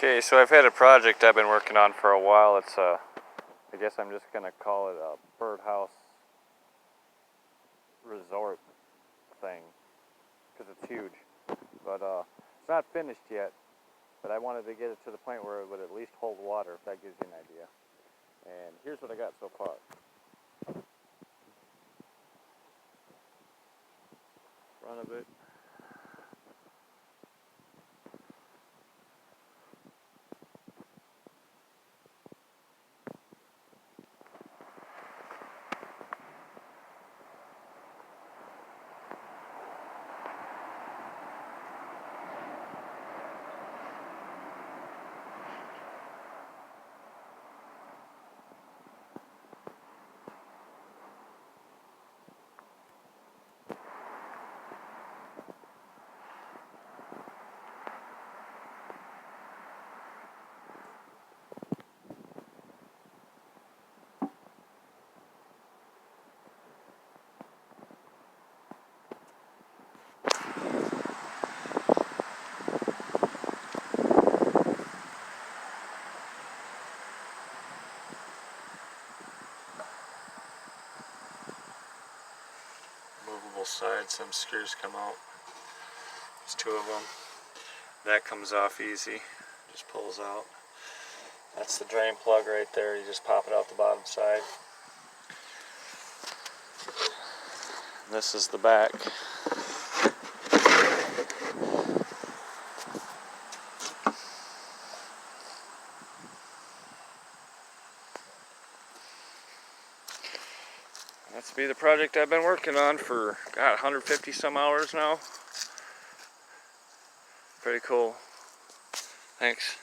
Okay, so I've had a project I've been working on for a while. It's I guess I'm just gonna call it a birdhouse resort thing because it's huge. But it's not finished yet. But I wanted to get it to the point where it would at least hold water, if that gives you an idea. And here's what I got so far. Front of it. Movable sides, some screws come out. There's two of them. That comes off easy, just pulls out. That's the drain plug right there, you just pop it out the bottom side. This is the back. That's be the project I've been working on for, God, 150 some hours now. Pretty cool. Thanks.